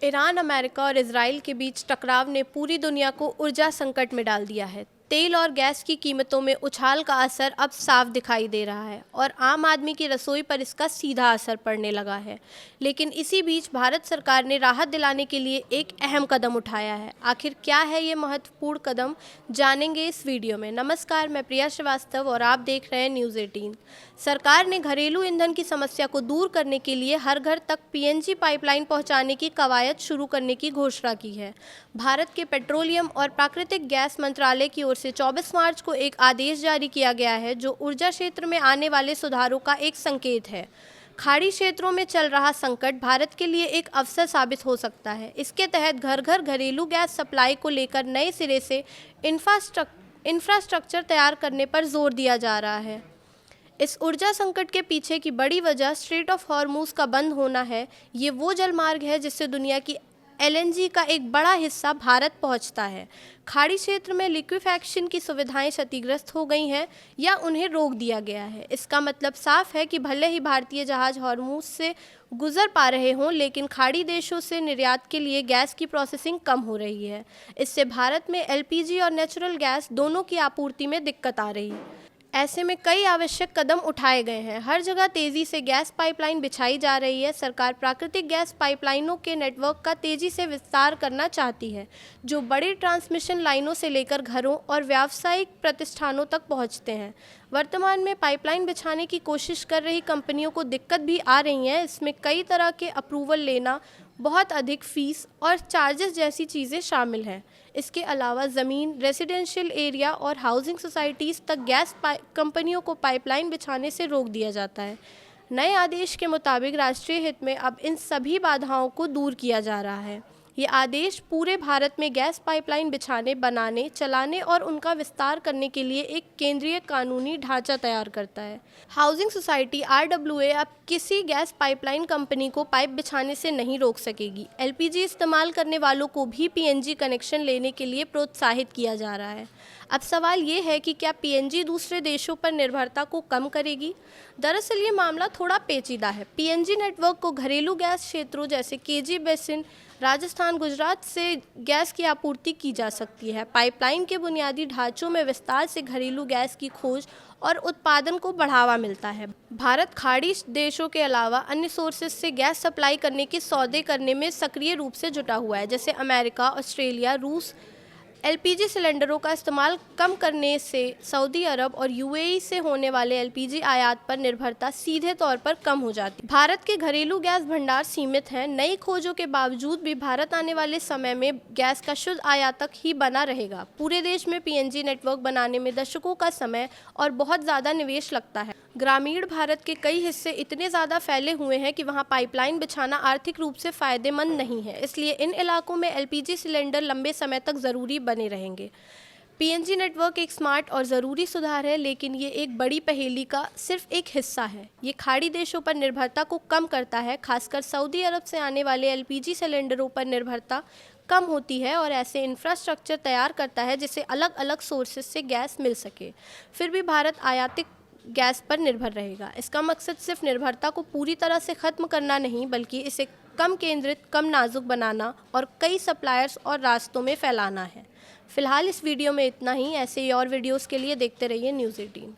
Iran, America और Israel के बीच टकराव ने पूरी दुनिया को ऊर्जा संकट में डाल दिया है। तेल और गैस की कीमतों में उछाल का असर अब साफ दिखाई दे रहा है और आम आदमी की रसोई पर इसका सीधा असर पड़ने लगा है। लेकिन इसी बीच भारत सरकार ने राहत दिलाने के लिए एक अहम कदम उठाया है। आखिर क्या है ये महत्वपूर्ण कदम, जानेंगे इस वीडियो में। नमस्कार, मैं प्रिया श्रीवास्तव और आप देख रहे हैं न्यूज़ 18। सरकार ने घरेलू ईंधन की समस्या को दूर करने के लिए हर घर तक पीएनजी पाइपलाइन पहुंचाने की कवायद शुरू करने की घोषणा की है। भारत के पेट्रोलियम और प्राकृतिक गैस मंत्रालय की ओर से 24 मार्च को एक आदेश जारी किया गया है, जो ऊर्जा क्षेत्र में आने वाले सुधारों का एक संकेत है। खाड़ी क्षेत्रों में चल रहा संकट भारत के लिए एक अवसर साबित हो सकता है। इसके तहत घर घर घरेलू गैस सप्लाई को लेकर नए सिरे से इंफ्रास्ट्रक्चर तैयार करने पर जोर दिया जा रहा है। इस ऊर्जा संकट के पीछे की बड़ी वजह स्ट्रेट ऑफ हॉर्मूज का बंद होना है। ये वो जलमार्ग है जिससे दुनिया की एलएनजी का एक बड़ा हिस्सा भारत पहुंचता है। खाड़ी क्षेत्र में लिक्विफैक्शन की सुविधाएं क्षतिग्रस्त हो गई हैं या उन्हें रोक दिया गया है। इसका मतलब साफ है कि भले ही भारतीय जहाज हॉर्मूज से गुजर पा रहे हों, लेकिन खाड़ी देशों से निर्यात के लिए गैस की प्रोसेसिंग कम हो रही है। इससे भारत में एलपीजी और नेचुरल गैस दोनों की आपूर्ति में दिक्कत आ रही है। ऐसे में कई आवश्यक कदम उठाए गए हैं। हर जगह तेज़ी से गैस पाइपलाइन बिछाई जा रही है। सरकार प्राकृतिक गैस पाइपलाइनों के नेटवर्क का तेज़ी से विस्तार करना चाहती है, जो बड़ी ट्रांसमिशन लाइनों से लेकर घरों और व्यावसायिक प्रतिष्ठानों तक पहुंचते हैं। वर्तमान में पाइपलाइन बिछाने की कोशिश कर रही कंपनियों को दिक्कत भी आ रही है। इसमें कई तरह के अप्रूवल लेना, बहुत अधिक फीस और चार्जेस जैसी चीज़ें शामिल हैं। इसके अलावा ज़मीन, रेजिडेंशियल एरिया और हाउसिंग सोसाइटीज़ तक गैस कंपनियों को पाइपलाइन बिछाने से रोक दिया जाता है। नए आदेश के मुताबिक राष्ट्रीय हित में अब इन सभी बाधाओं को दूर किया जा रहा है। ये आदेश पूरे भारत में गैस पाइपलाइन बिछाने, बनाने, चलाने और उनका विस्तार करने के लिए एक केंद्रीय कानूनी ढांचा तैयार करता है। हाउसिंग सोसाइटी आरडब्ल्यूए अब किसी गैस पाइपलाइन कंपनी को पाइप बिछाने से नहीं रोक सकेगी। एलपीजी इस्तेमाल करने वालों को भी पीएनजी कनेक्शन लेने के लिए प्रोत्साहित किया जा रहा है। अब सवाल ये है कि क्या पीएनजी दूसरे देशों पर निर्भरता को कम करेगी? दरअसल ये मामला थोड़ा पेचीदा है। पीएनजी नेटवर्क को घरेलू गैस क्षेत्रों जैसे केजी बेसिन, राजस्थान, गुजरात से गैस की आपूर्ति की जा सकती है। पाइपलाइन के बुनियादी ढांचों में विस्तार से घरेलू गैस की खोज और उत्पादन को बढ़ावा मिलता है। भारत खाड़ी देशों के अलावा अन्य सोर्सेज से गैस सप्लाई करने के सौदे करने में सक्रिय रूप से जुटा हुआ है, जैसे अमेरिका, ऑस्ट्रेलिया, रूस। एलपीजी सिलेंडरों का इस्तेमाल कम करने से सऊदी अरब और यूएई से होने वाले एलपीजी आयात पर निर्भरता सीधे तौर पर कम हो जाती है। भारत के घरेलू गैस भंडार सीमित हैं। नई खोजों के बावजूद भी भारत आने वाले समय में गैस का शुद्ध आयातक ही बना रहेगा। पूरे देश में पीएनजी नेटवर्क बनाने में दशकों का समय और बहुत ज़्यादा निवेश लगता है। ग्रामीण भारत के कई हिस्से इतने ज़्यादा फैले हुए हैं कि वहाँ पाइपलाइन बिछाना आर्थिक रूप से फ़ायदेमंद नहीं है। इसलिए इन इलाकों में एलपीजी सिलेंडर लंबे समय तक ज़रूरी बने रहेंगे। पीएनजी नेटवर्क एक स्मार्ट और ज़रूरी सुधार है, लेकिन ये एक बड़ी पहेली का सिर्फ एक हिस्सा है। ये खाड़ी देशों पर निर्भरता को कम करता है, खासकर सऊदी अरब से आने वाले एलपीजी सिलेंडरों पर निर्भरता कम होती है और ऐसे इंफ्रास्ट्रक्चर तैयार करता है जिससे अलग अलग सोर्सेज से गैस मिल सके। फिर भी भारत आयातित गैस पर निर्भर रहेगा। इसका मकसद सिर्फ निर्भरता को पूरी तरह से ख़त्म करना नहीं, बल्कि इसे कम केंद्रित, कम नाजुक बनाना और कई सप्लायर्स और रास्तों में फैलाना है। फिलहाल इस वीडियो में इतना ही। ऐसे ही और वीडियोस के लिए देखते रहिए न्यूज़ 18।